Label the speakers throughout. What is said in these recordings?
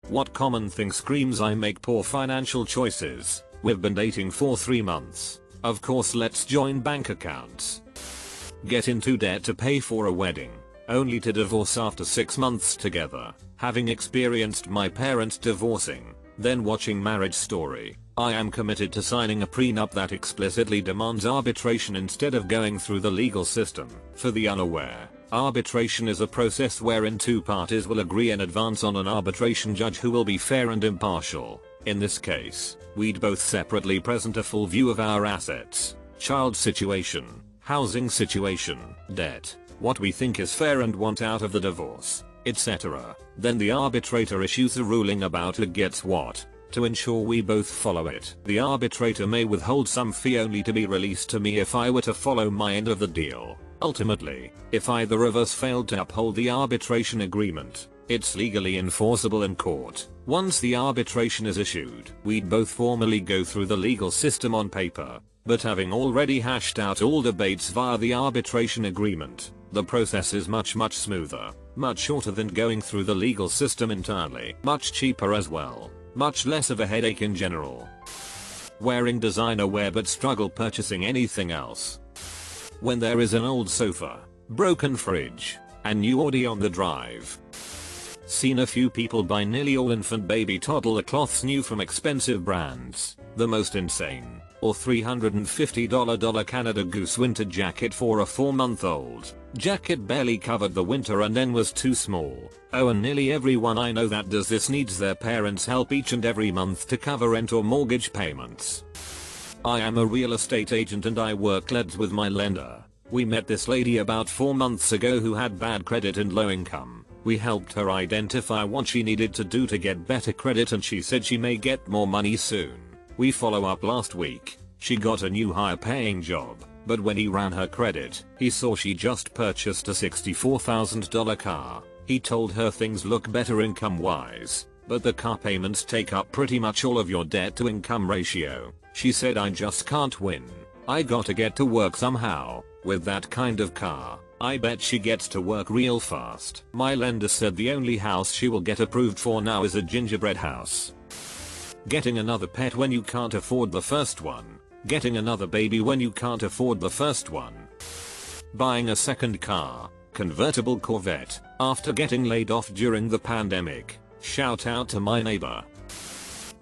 Speaker 1: What common thing screams I make poor financial choices? We've been dating for 3 months. Of course, let's join bank accounts. Get into debt to pay for a wedding, only to divorce after 6 months together. Having experienced my parents divorcing, then watching Marriage Story, I am committed to signing a prenup that explicitly demands arbitration instead of going through the legal system. For the unaware, arbitration is a process wherein two parties will agree in advance on an arbitration judge who will be fair and impartial. In this case, we'd both separately present a full view of our assets, child situation, housing situation, debt, what we think is fair and want out of the divorce, etc. Then the arbitrator issues a ruling about who gets what. To ensure we both follow it, the arbitrator may withhold some fee only to be released to me if I were to follow my end of the deal. Ultimately, if either of us failed to uphold the arbitration agreement, it's legally enforceable in court. Once the arbitration is issued, we'd both formally go through the legal system on paper, but having already hashed out all debates via the arbitration agreement, the process is much smoother, much shorter than going through the legal system entirely, much cheaper as well, much less of a headache in general. Wearing designer wear but struggle purchasing anything else. When there is an old sofa, broken fridge, and new audio on the drive. Seen a few people buy nearly all infant baby toddler cloths new from expensive brands. The most insane, or $350 Canada Goose winter jacket for a 4-month-old. Jacket barely covered the winter and then was too small. Oh, and nearly everyone I know that does this needs their parents' help each and every month to cover rent or mortgage payments. I am a real estate agent and I work leads with my lender. We met this lady about 4 months ago who had bad credit and low income. We helped her identify what she needed to do to get better credit and she said she may get more money soon. We follow up last week. She got a new higher paying job, but when he ran her credit, he saw she just purchased a $64,000 car. He told her things look better income wise, but the car payments take up pretty much all of your debt to income ratio. She said, I just can't win. I gotta get to work somehow. With that kind of car, I bet she gets to work real fast. My lender said the only house she will get approved for now is a gingerbread house. Getting another pet when you can't afford the first one. Getting another baby when you can't afford the first one. Buying a second car, convertible Corvette, after getting laid off during the pandemic. Shout out to my neighbor.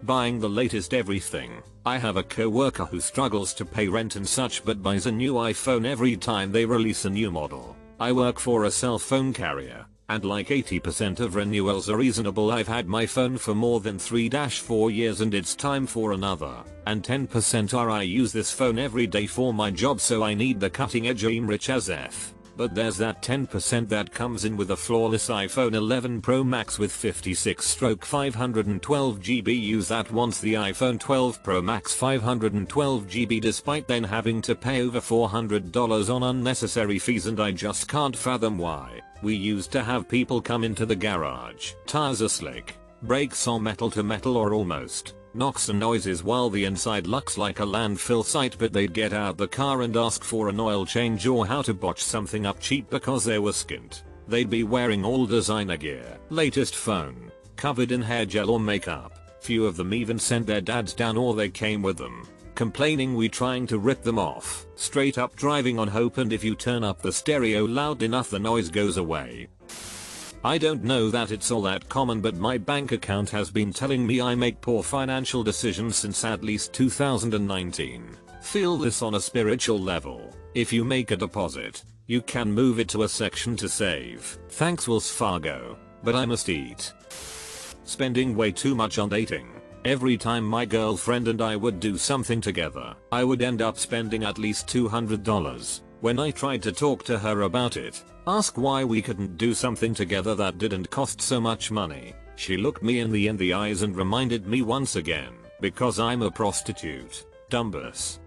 Speaker 1: Buying the latest everything. I have a co-worker who struggles to pay rent and such but buys a new iPhone every time they release a new model. I work for a cell phone carrier, and like 80% of renewals are reasonable. I've had my phone for more than 3-4 years and it's time for another. And 10% are I use this phone every day for my job so I need the cutting edge. I'm rich as F. But there's that 10% that comes in with a flawless iPhone 11 Pro Max with 56/512 GB use that wants the iPhone 12 Pro Max 512 GB despite then having to pay over $400 on unnecessary fees, and I just can't fathom why. We used to have people come into the garage. Tires are slick, brakes are metal to metal or almost. Knocks and noises while the inside looks like a landfill site, but they'd get out the car and ask for an oil change or how to botch something up cheap because they were skint. They'd be wearing all designer gear, latest phone, covered in hair gel or makeup. Few of them even sent their dads down or they came with them, complaining we trying to rip them off. Straight up driving on hope, and if you turn up the stereo loud enough the noise goes away. I don't know that it's all that common, but my bank account has been telling me I make poor financial decisions since at least 2019. Feel this on a spiritual level. If you make a deposit, you can move it to a section to save. Thanks Wells Fargo. But I must eat. Spending way too much on dating. Every time my girlfriend and I would do something together, I would end up spending at least $200. When I tried to talk to her about it, ask why we couldn't do something together that didn't cost so much money, she looked me in the eyes and reminded me once again, because I'm a prostitute. Dumbus.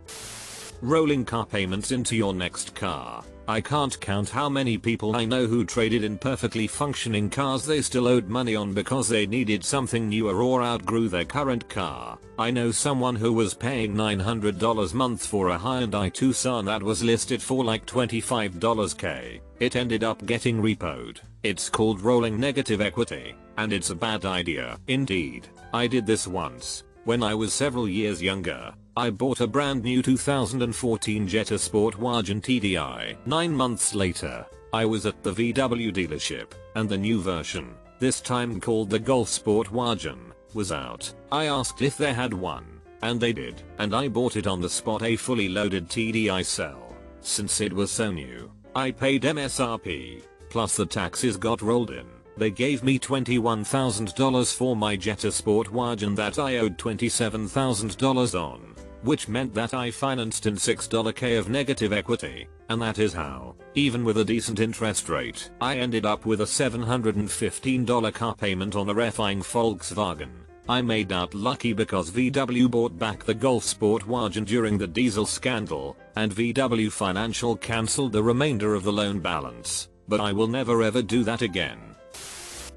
Speaker 1: Rolling car payments into your next car. I can't count how many people I know who traded in perfectly functioning cars they still owed money on because they needed something newer or outgrew their current car. I know someone who was paying $900 a month for a Hyundai Tucson that was listed for like $25K. It ended up getting repoed. It's called rolling negative equity, and it's a bad idea. Indeed, I did this once. When I was several years younger, I bought a brand new 2014 Jetta Sportwagen TDI. 9 months later, I was at the VW dealership, and the new version, this time called the Golf Sportwagen, was out. I asked if they had one, and they did, and I bought it on the spot, a fully loaded TDI cell. Since it was so new, I paid MSRP, plus the taxes got rolled in. They gave me $21,000 for my Jetta Sportwagen that I owed $27,000 on, which meant that I financed in $6K of negative equity, and that is how, even with a decent interest rate, I ended up with a $715 car payment on a refine Volkswagen. I made out lucky because VW bought back the Golf Sportwagen during the diesel scandal, and VW Financial cancelled the remainder of the loan balance, but I will never ever do that again.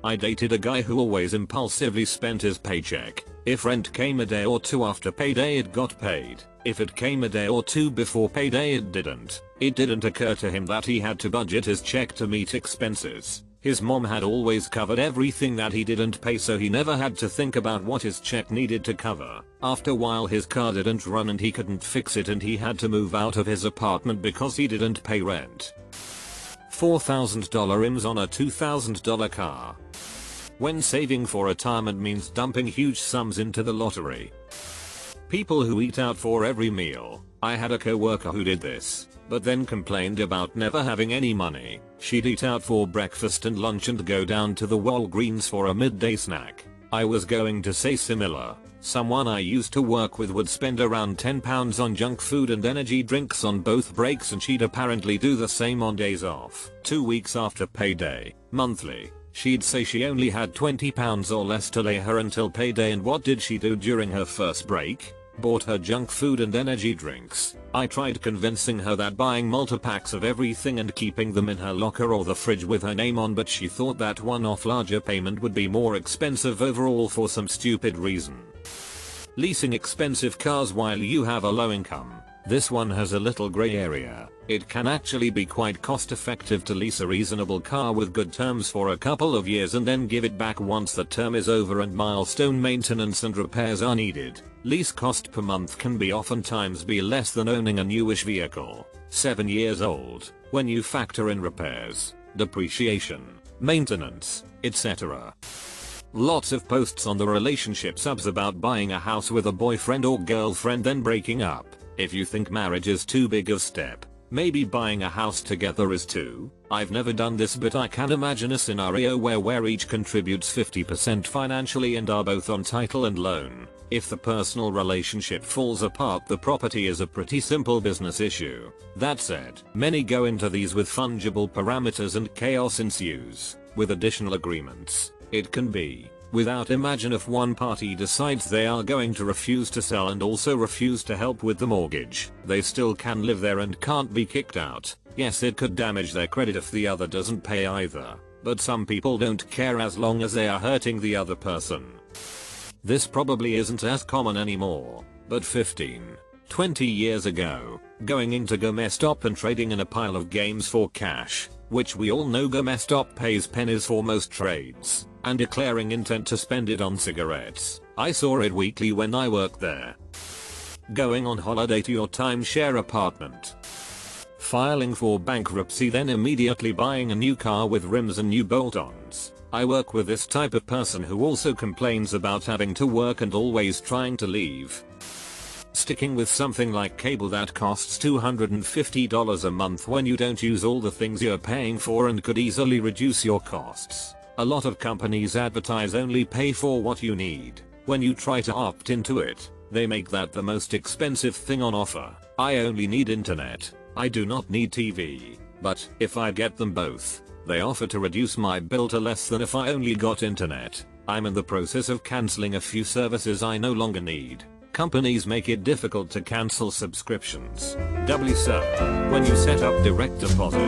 Speaker 1: I dated a guy who always impulsively spent his paycheck. If rent came a day or two after payday, it got paid. If it came a day or two before payday, it didn't. It didn't occur to him that he had to budget his check to meet expenses. His mom had always covered everything that he didn't pay, so he never had to think about what his check needed to cover. After a while, his car didn't run and he couldn't fix it, and he had to move out of his apartment because he didn't pay rent. $4,000 rims on a $2,000 car. When saving for retirement means dumping huge sums into the lottery. People who eat out for every meal. I had a coworker who did this, but then complained about never having any money. She'd eat out for breakfast and lunch and go down to the Walgreens for a midday snack. I was going to say similar. Someone I used to work with would spend around £10 on junk food and energy drinks on both breaks, and she'd apparently do the same on days off. 2 weeks after payday, monthly, she'd say she only had £20 or less to lay her until payday, and what did she do during her first break? Bought her junk food and energy drinks. I tried convincing her that buying multi-packs of everything and keeping them in her locker or the fridge with her name on, but she thought that one-off larger payment would be more expensive overall for some stupid reason. Leasing expensive cars while you have a low income. This one has a little grey area. It can actually be quite cost effective to lease a reasonable car with good terms for a couple of years and then give it back once the term is over and milestone maintenance and repairs are needed. Lease cost per month can oftentimes be less than owning a newish vehicle, 7 years old, when you factor in repairs, depreciation, maintenance, etc. Lots of posts on the relationship subs about buying a house with a boyfriend or girlfriend then breaking up. If you think marriage is too big a step, maybe buying a house together is too. I've never done this, but I can imagine a scenario where each contributes 50% financially and are both on title and loan. If the personal relationship falls apart, the property is a pretty simple business issue. That said, many go into these with fungible parameters and chaos ensues. With additional agreements, it can be. Imagine if one party decides they are going to refuse to sell and also refuse to help with the mortgage. They still can live there and can't be kicked out. Yes, it could damage their credit if the other doesn't pay either, but some people don't care as long as they are hurting the other person. This probably isn't as common anymore, but 15-20 years ago, going into GameStop and trading in a pile of games for cash, which we all know GameStop pays pennies for most trades, and declaring intent to spend it on cigarettes. I saw it weekly when I worked there. Going on holiday to your timeshare apartment. Filing for bankruptcy, then immediately buying a new car with rims and new bolt-ons. I work with this type of person who also complains about having to work and always trying to leave. Sticking with something like cable that costs $250 a month when you don't use all the things you're paying for and could easily reduce your costs. A lot of companies advertise only pay for what you need. When you try to opt into it, they make that the most expensive thing on offer. I only need internet. I do not need TV. But if I get them both, they offer to reduce my bill to less than if I only got internet. I'm in the process of cancelling a few services I no longer need. Companies make it difficult to cancel subscriptions. So, when you set up direct deposit.